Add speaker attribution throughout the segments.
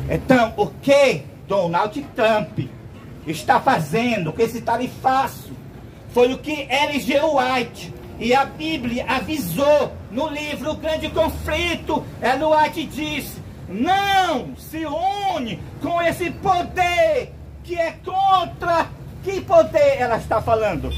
Speaker 1: Então, o que Donald Trump está fazendo com esse tarifaço foi o que Ellen G. White e a Bíblia avisou no livro O Grande Conflito. Ellen White disse: não se une com esse poder que é contra... Que poder ela está falando?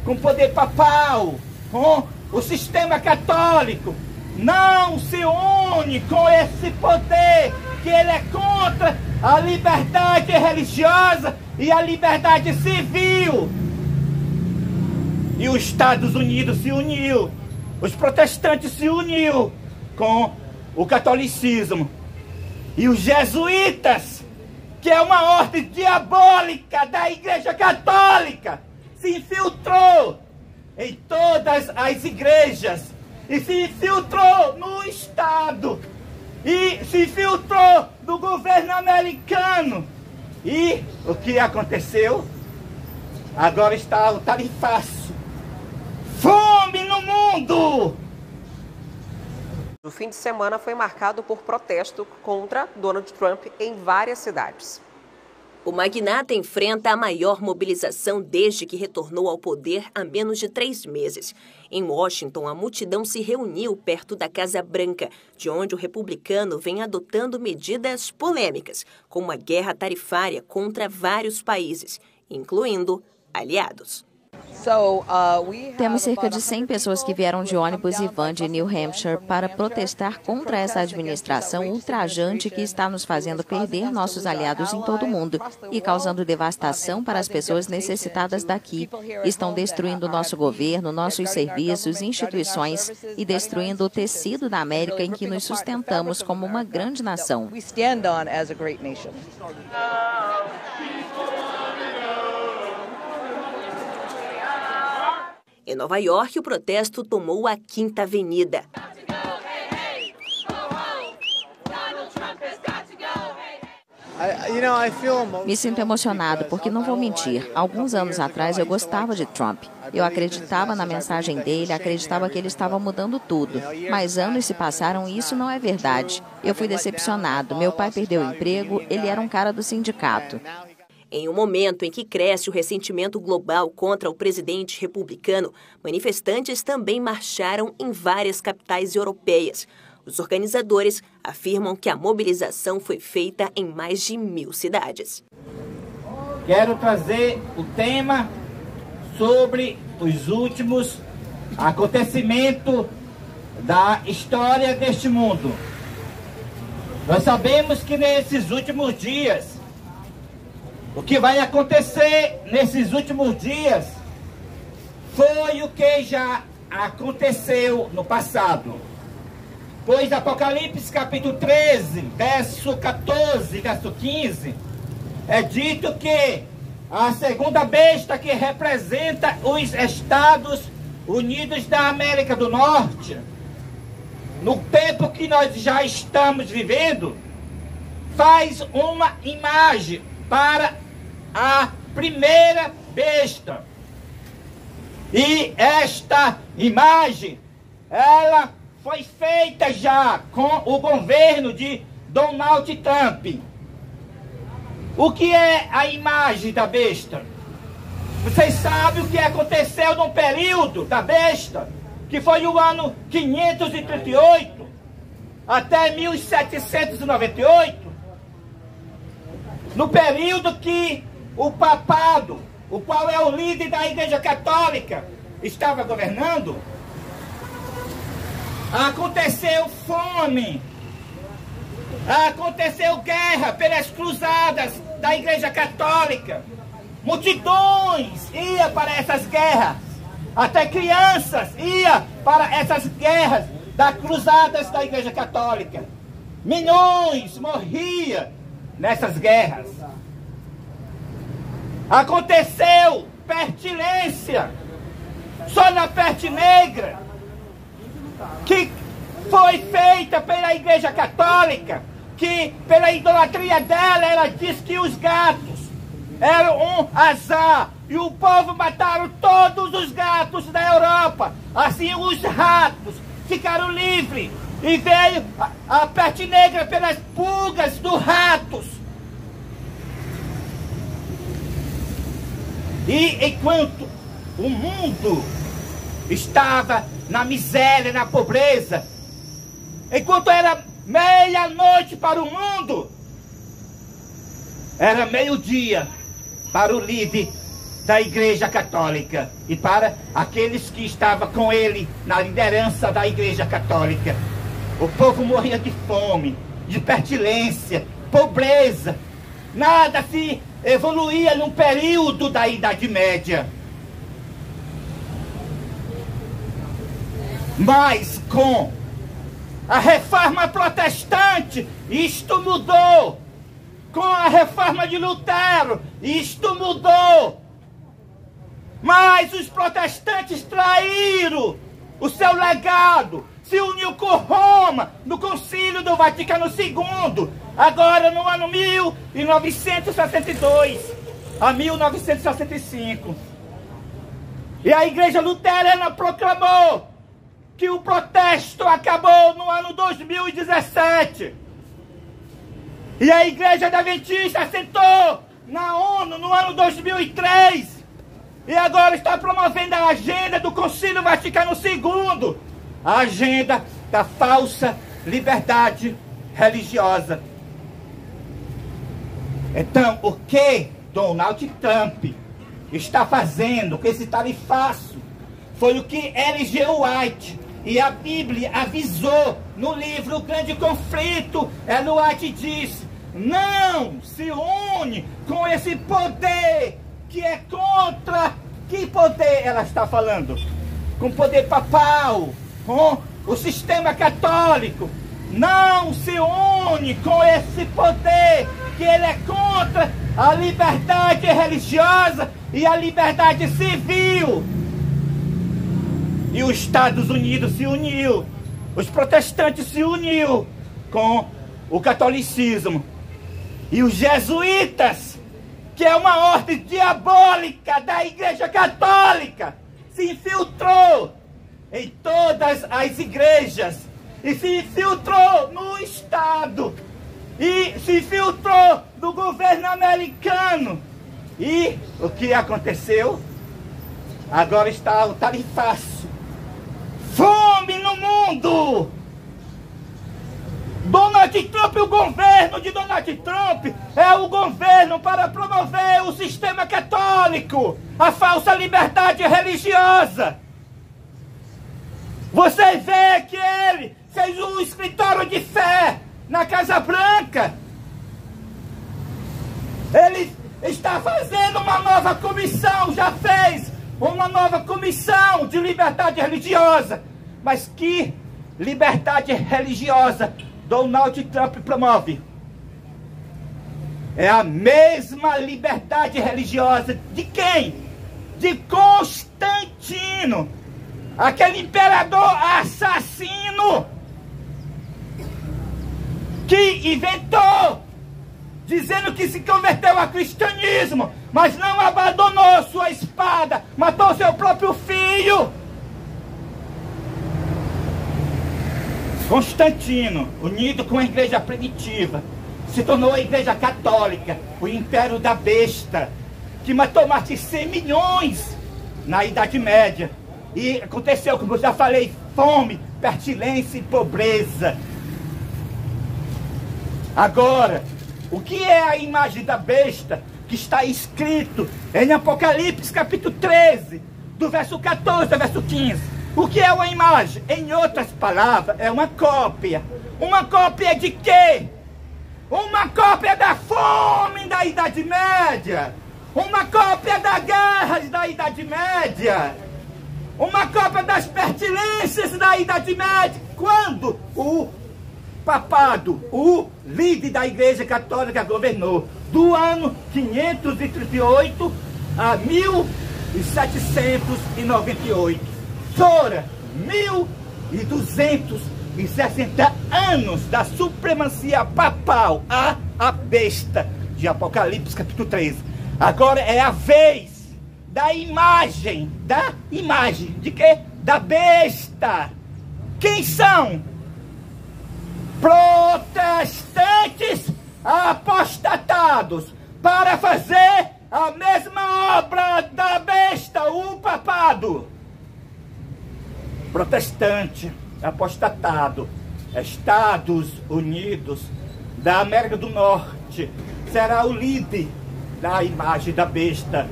Speaker 1: Com o poder papal, com o sistema católico. Não se une com esse poder, que ele é contra a liberdade religiosa e a liberdade civil. E os Estados Unidos se uniu, os protestantes se uniu com o catolicismo. E os jesuítas, que é uma ordem diabólica da Igreja Católica, se infiltrou em todas as igrejas e se infiltrou no Estado e se infiltrou no governo americano. E o que aconteceu? Agora está o tarifaço. Fome no mundo!
Speaker 2: O fim de semana foi marcado por protesto contra Donald Trump em várias cidades.
Speaker 3: O magnata enfrenta a maior mobilização desde que retornou ao poder há menos de 3 meses. Em Washington, a multidão se reuniu perto da Casa Branca, de onde o republicano vem adotando medidas polêmicas, como a guerra tarifária contra vários países, incluindo aliados.
Speaker 4: Temos cerca de 100 pessoas que vieram de ônibus e van de New Hampshire para protestar contra essa administração ultrajante que está nos fazendo perder nossos aliados em todo o mundo e causando devastação para as pessoas necessitadas daqui. Estão destruindo nosso governo, nossos serviços, instituições e destruindo o tecido da América em que nos sustentamos como uma grande nação.
Speaker 3: Em Nova York, o protesto tomou a Quinta Avenida.
Speaker 4: Me sinto emocionado porque, não vou mentir, alguns anos atrás eu gostava de Trump. Eu acreditava na mensagem dele, acreditava que ele estava mudando tudo. Mas anos se passaram e isso não é verdade. Eu fui decepcionado, meu pai perdeu o emprego, ele era um cara do sindicato.
Speaker 3: Em um momento em que cresce o ressentimento global contra o presidente republicano, manifestantes também marcharam em várias capitais europeias. Os organizadores afirmam que a mobilização foi feita em mais de 1000 cidades.
Speaker 1: Quero trazer o tema sobre os últimos acontecimentos da história deste mundo. Nós sabemos que nesses últimos dias, o que vai acontecer nesses últimos dias foi o que já aconteceu no passado. Pois Apocalipse capítulo 13, verso 14, verso 15, é dito que a segunda besta que representa os Estados Unidos da América do Norte, no tempo que nós já estamos vivendo, faz uma imagem para a primeira besta. E esta imagem, ela foi feita já com o governo de Donald Trump. O que é a imagem da besta? Vocês sabem o que aconteceu no período da besta, que foi o ano 538 até 1798, no período que o papado, o qual é o líder da Igreja Católica, estava governando. Aconteceu fome, aconteceu guerra pelas cruzadas da Igreja Católica. Multidões iam para essas guerras, até crianças iam para essas guerras das cruzadas da Igreja Católica. Milhões morriam nessas guerras. Aconteceu pestilência, só na peste negra, que foi feita pela Igreja Católica, que pela idolatria dela, ela diz que os gatos eram um azar, e o povo mataram todos os gatos da Europa. Assim os ratos ficaram livres e veio a peste negra pelas pulgas dos ratos. E enquanto o mundo estava na miséria, na pobreza, enquanto era meia-noite para o mundo, era meio-dia para o líder da Igreja Católica e para aqueles que estavam com ele na liderança da Igreja Católica. O povo morria de fome, de pestilência, pobreza. Nada se evoluía num período da Idade Média. Mas com a reforma protestante, isto mudou. Com a reforma de Lutero, isto mudou. Mas os protestantes traíram o seu legado, se uniu com Roma no Concílio do Vaticano II, agora no ano 1962 a 1965. E a Igreja Luterana proclamou que o protesto acabou no ano 2017. E a Igreja Adventista assentou na ONU no ano 2003. E agora está promovendo a agenda do Concílio Vaticano II. A agenda da falsa liberdade religiosa. Então, o que Donald Trump está fazendo com esse tarifaço foi o que L.G. White e a Bíblia avisou no livro O Grande Conflito. Ellen White diz: não se une com esse poder que é contra... Que poder ela está falando? Com o poder papal, com o sistema católico. Não se une com esse poder que ele é contra a liberdade religiosa e a liberdade civil. E os Estados Unidos se uniu, os protestantes se uniu com o catolicismo. E os jesuítas, que é uma ordem diabólica da Igreja Católica, se infiltrou em todas as igrejas e se infiltrou no Estado e se infiltrou no governo americano. E o que aconteceu? Agora está o tarifaço. Fome no mundo! Donald Trump, o governo de Donald Trump é o governo para promover o sistema católico, a falsa liberdade religiosa. Você vê que ele fez um escritório de fé na Casa Branca. Ele está fazendo uma nova comissão, já fez uma nova comissão de liberdade religiosa. Mas que liberdade religiosa Donald Trump promove? É a mesma liberdade religiosa de quem? De Constantino, aquele imperador assassino que inventou, dizendo que se converteu ao cristianismo, mas não abandonou sua espada, matou seu próprio filho. Constantino, unido com a igreja primitiva, se tornou a igreja católica, o império da besta, que matou mais de 100 milhões na Idade Média. E aconteceu, como eu já falei, fome, pestilência e pobreza. Agora, o que é a imagem da besta que está escrito em Apocalipse capítulo 13, do verso 14 ao verso 15? O que é uma imagem? Em outras palavras, é uma cópia. Uma cópia de quê? Uma cópia da fome da Idade Média. Uma cópia da guerra da Idade Média. Uma cópia das pestilências da Idade Média. Quando o papado, o líder da Igreja Católica governou do ano 538 a 1798. Foram 1260 anos da supremacia papal, a besta de Apocalipse capítulo 13. Agora é a vez da imagem de quê? Da besta. Quem são? protestantes apostatados para fazer a mesma obra da besta, o papado. Protestante apostatado, Estados Unidos da América do Norte será o líder da imagem da besta.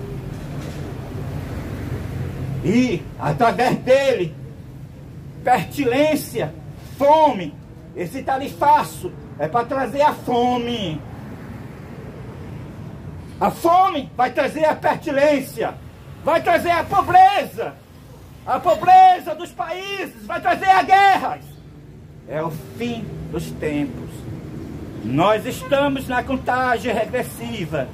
Speaker 1: E, através dele, pestilência, fome. Esse tarifaço é para trazer a fome. A fome vai trazer a pestilência, vai trazer a pobreza dos países, vai trazer a guerras. É o fim dos tempos. Nós estamos na contagem regressiva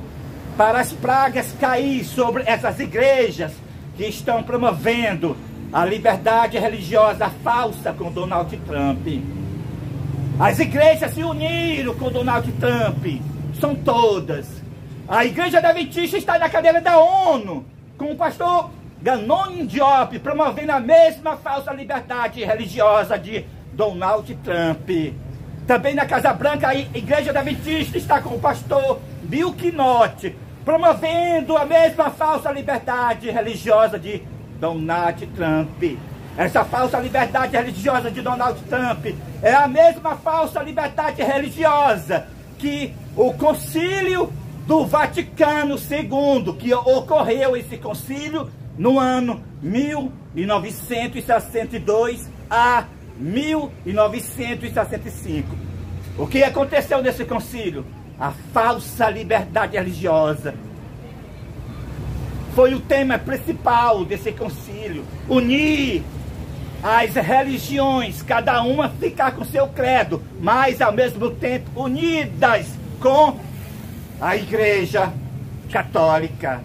Speaker 1: para as pragas cair sobre essas igrejas que estão promovendo a liberdade religiosa falsa com Donald Trump. As igrejas se uniram com Donald Trump, são todas. A Igreja Adventista está na cadeira da ONU, com o pastor Gannon Diop, promovendo a mesma falsa liberdade religiosa de Donald Trump. Também na Casa Branca, a Igreja Adventista está com o pastor Bill Knott, promovendo a mesma falsa liberdade religiosa de Donald Trump. Essa falsa liberdade religiosa de Donald Trump é a mesma falsa liberdade religiosa que o Concílio do Vaticano II, que ocorreu esse concílio no ano 1962 a 1965. O que aconteceu nesse concílio? A falsa liberdade religiosa. Foi o tema principal desse concílio. Unir as religiões, cada uma ficar com seu credo, mas ao mesmo tempo unidas com a Igreja Católica.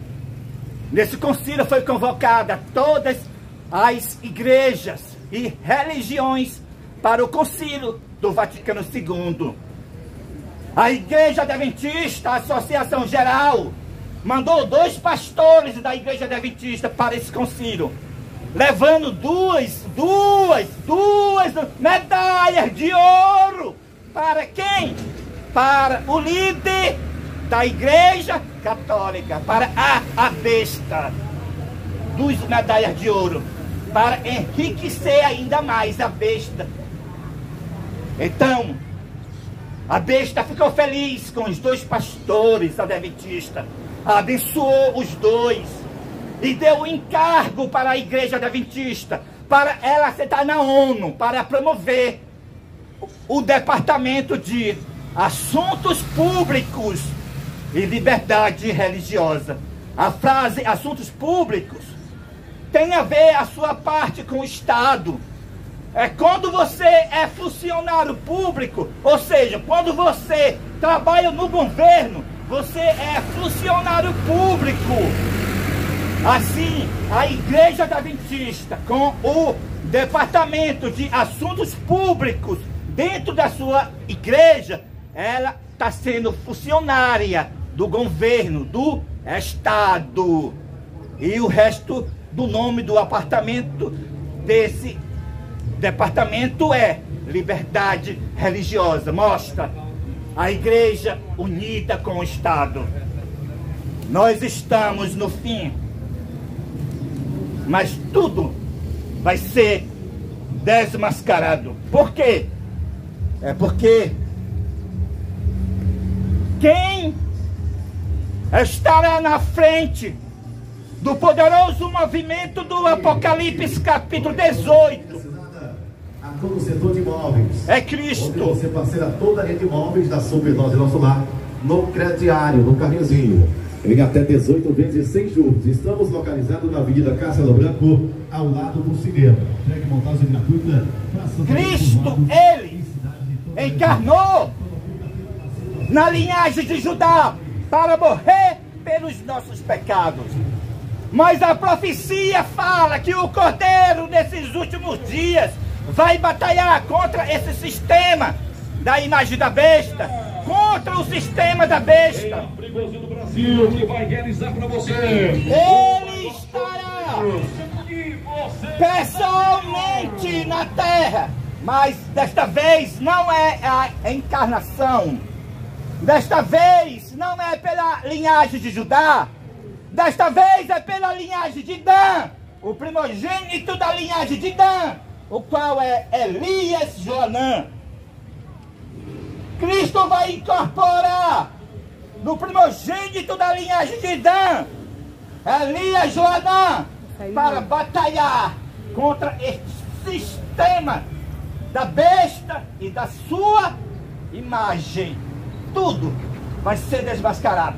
Speaker 1: Nesse concílio foi convocada todas as igrejas e religiões para o concílio do Vaticano II. A Igreja Adventista, a Associação Geral, mandou 2 pastores da Igreja Adventista para esse concílio, levando duas medalhas de ouro. Para quem? Para o líder da Igreja Católica, para a besta. 2 medalhas de ouro, para enriquecer ainda mais a besta. Então, a besta ficou feliz com os 2 pastores adventistas, abençoou os 2 e deu um encargo para a Igreja Adventista, para ela sentar na ONU, para promover o Departamento de Assuntos Públicos e Liberdade Religiosa. A frase assuntos públicos tem a ver a sua parte com o Estado. É quando você é funcionário público, ou seja, quando você trabalha no governo, você é funcionário público. Assim, a Igreja Adventista, com o Departamento de Assuntos Públicos dentro da sua igreja, ela está sendo funcionária do governo, do Estado. E o resto do nome do apartamento desse departamento é Liberdade Religiosa. Mostra a igreja unida com o Estado. Nós estamos no fim, mas tudo vai ser desmascarado. Por quê? É porque quem estará na frente do poderoso movimento do Apocalipse capítulo 18
Speaker 5: a todo o setor de imóveis
Speaker 1: é Cristo.
Speaker 5: Você parceira toda a rede de imóveis da Superdose Nosso Lar no crediário, no carnezinho, em até 18 vezes sem juros. Estamos localizados na Avenida Castelo Branco, ao lado do cinema. Montagem gratuita.
Speaker 1: Cristo, ele encarnou na linhagem de Judá para morrer pelos nossos pecados. Mas a profecia fala que o Cordeiro nesses últimos dias vai batalhar contra esse sistema da imagem da besta, contra o sistema da besta.
Speaker 6: Do Brasil que vai realizar para você.
Speaker 1: Ele estará pessoalmente na terra, Mas desta vez não é a encarnação. Desta vez não é pela linhagem de Judá. Desta vez é pela linhagem de Dan, o primogênito da linhagem de Dan, o qual é Elias Joanã. Cristo vai incorporar no primogênito da linhagem de Dan, Elias Joanã, para batalhar contra este sistema da besta e da sua imagem. Tudo vai ser desmascarado.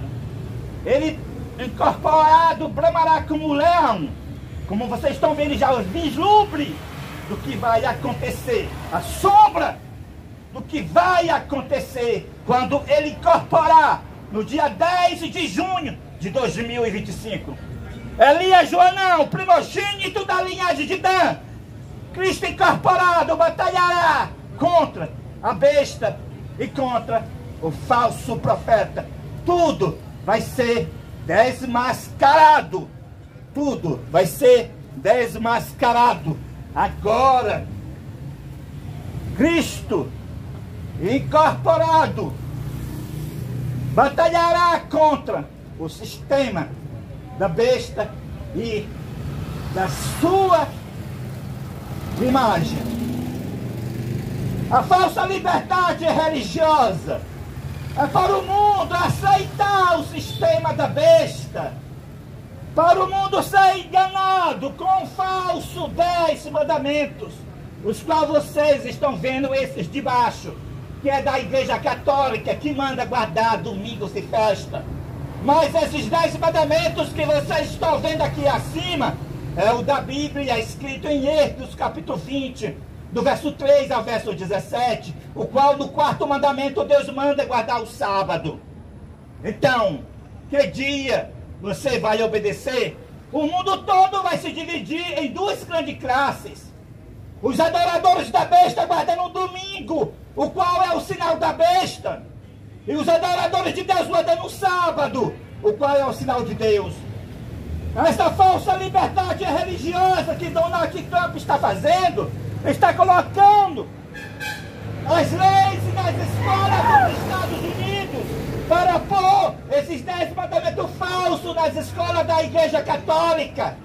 Speaker 1: Ele incorporado bramará como leão. Como vocês estão vendo já o vislumbre do que vai acontecer, a sombra do que vai acontecer quando ele incorporar no dia 10 de junho de 2025. Elias Joanã, o primogênito da linhagem de Dan, Cristo incorporado, batalhará contra a besta e contra o falso profeta. Tudo vai ser desmascarado. Tudo vai ser desmascarado. Agora, Cristo incorporado batalhará contra o sistema da besta e da sua imagem. A falsa liberdade religiosa é para o mundo aceitar o sistema da besta, para o mundo ser enganado com o falso 10 mandamentos, os quais vocês estão vendo esses de baixo, que é da Igreja Católica, que manda guardar domingos e festa. Mas esses 10 mandamentos que vocês estão vendo aqui acima, é o da Bíblia, escrito em Êxodo, capítulo 20, do verso 3 ao verso 17, o qual no 4º mandamento Deus manda guardar o sábado. Então, que dia você vai obedecer? O mundo todo vai se dividir em duas grandes classes. Os adoradores da besta guardando o domingo, o qual é o sinal da besta. E os adoradores de Deus guardando o sábado, o qual é o sinal de Deus. Essa falsa liberdade religiosa que Donald Trump está fazendo, está colocando as leis nas escolas dos Estados Unidos para pôr esses 10 mandamentos falsos nas escolas da Igreja Católica,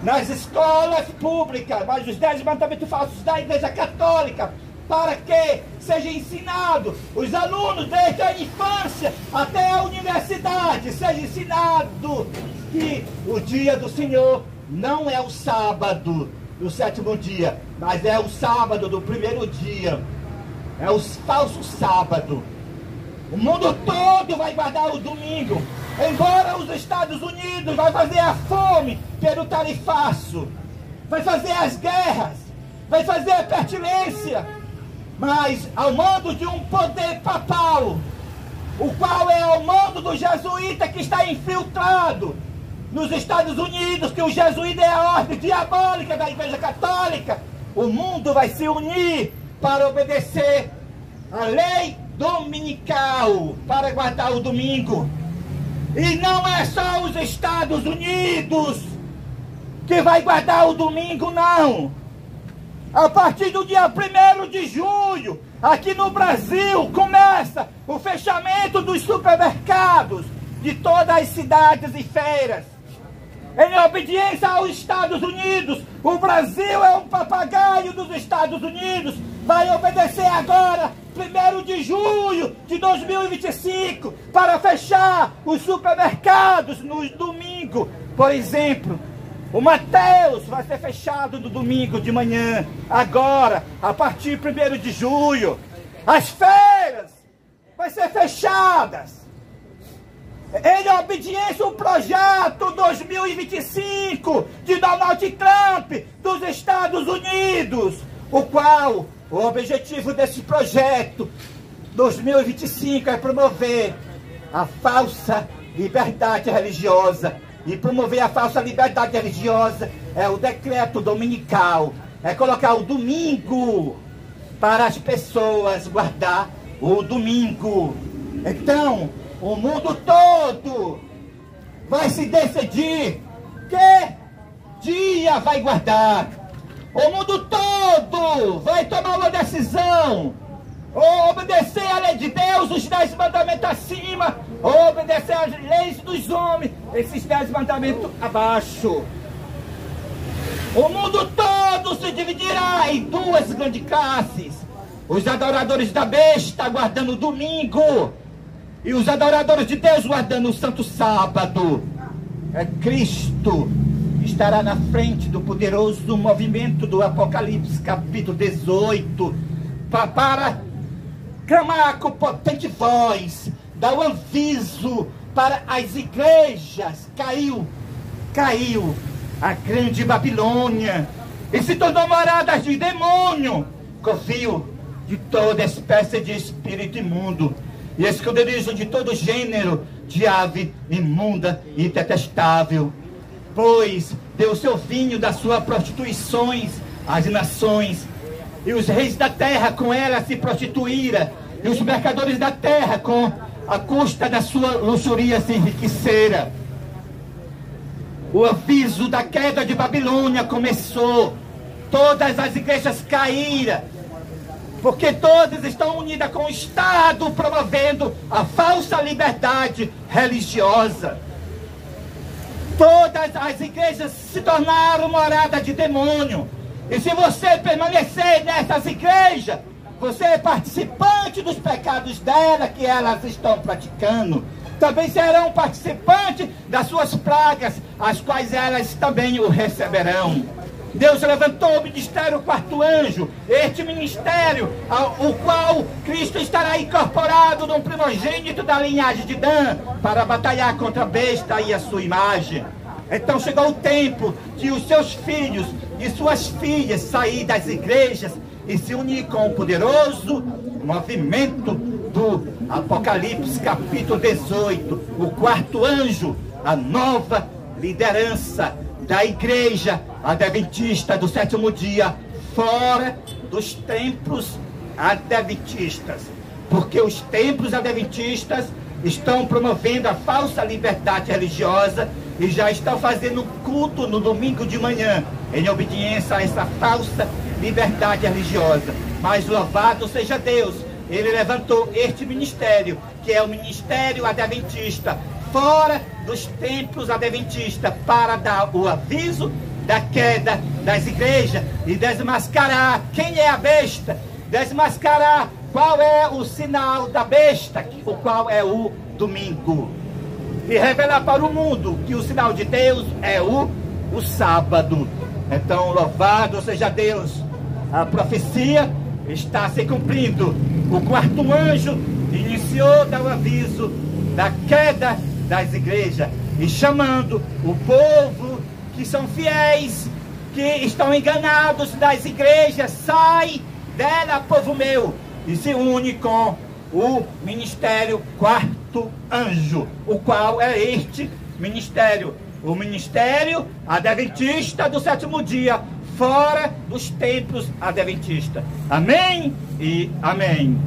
Speaker 1: nas escolas públicas, mas os 10 mandamentos falsos da Igreja Católica, para que seja ensinado os alunos desde a infância até a universidade, seja ensinado que o dia do Senhor não é o sábado do 7º dia, mas é o sábado do 1º dia, é o falso sábado. O mundo todo vai guardar o domingo, embora os Estados Unidos vai fazer a fome pelo tarifaço, vai fazer as guerras, vai fazer a pestilência, mas ao mando de um poder papal, o qual é ao mando do jesuíta que está infiltrado nos Estados Unidos, que o jesuíta é a ordem diabólica da Igreja Católica, o mundo vai se unir para obedecer a lei dominical, para guardar o domingo. E não é só os Estados Unidos que vai guardar o domingo, não. A partir do dia 1º de junho, aqui no Brasil, começa o fechamento dos supermercados de todas as cidades e feiras. Em obediência aos Estados Unidos, o Brasil é um papagaio dos Estados Unidos, vai obedecer agora, 1º de junho de 2025, para fechar os supermercados no domingo. Por exemplo, o Mateus vai ser fechado no domingo de manhã, agora, a partir de 1º de junho. As feiras vão ser fechadas. Em obediência ao projeto 2025 de Donald Trump dos Estados Unidos, o qual o objetivo desse projeto 2025 é promover a falsa liberdade religiosa. E promover a falsa liberdade religiosa é o decreto dominical, é colocar o domingo para as pessoas guardar o domingo. Então, o mundo todo vai se decidir que dia vai guardar. O mundo todo vai tomar uma decisão. Ou obedecer à lei de Deus, os 10 mandamentos acima, ou obedecer às leis dos homens, esses 10 mandamentos abaixo. O mundo todo se dividirá em duas grandes classes. Os adoradores da besta guardando o domingo, e os adoradores de Deus guardando o santo sábado. Cristo estará na frente do poderoso movimento do Apocalipse, capítulo 18, para clamar com potente voz, dar um aviso para as igrejas. Caiu a grande Babilônia e se tornou morada de demônio, covil de toda espécie de espírito imundo e esconderijo de todo gênero de ave imunda e detestável, pois deu seu vinho das suas prostituições às nações, e os reis da terra com ela se prostituíram, e os mercadores da terra com a custa da sua luxúria se enriqueceram. O aviso da queda de Babilônia começou. Todas as igrejas caíram, porque todas estão unidas com o Estado, promovendo a falsa liberdade religiosa. Todas as igrejas se tornaram morada de demônio. E se você permanecer nessas igrejas, você é participante dos pecados dela que elas estão praticando. Também serão participantes das suas pragas, as quais elas também o receberão. Deus levantou o ministério quarto anjo, este ministério, o qual Cristo estará incorporado num primogênito da linhagem de Dan, para batalhar contra a besta e a sua imagem. Então chegou o tempo de os seus filhos e suas filhas sair das igrejas e se unir com o poderoso movimento do Apocalipse, capítulo 18, o quarto anjo, a nova liderança da igreja adventista do sétimo dia, fora dos templos adventistas, porque os templos adventistas estão promovendo a falsa liberdade religiosa e já estão fazendo culto no domingo de manhã, em obediência a essa falsa liberdade religiosa. Mas louvado seja Deus, Ele levantou este ministério, que é o ministério adventista, fora dos templos adventistas, para dar o aviso da queda das igrejas e desmascarar quem é a besta, desmascarar qual é o sinal da besta, o qual é o domingo, e revelar para o mundo que o sinal de Deus é o sábado. Então, louvado seja Deus, a profecia está se cumprindo. O quarto anjo iniciou dar o aviso da queda das igrejas e chamando o povo que são fiéis, que estão enganados das igrejas: sai dela, povo meu, e se une com o ministério quarto anjo, o qual é este ministério, o ministério adventista do sétimo dia, fora dos templos adventistas. Amém e amém.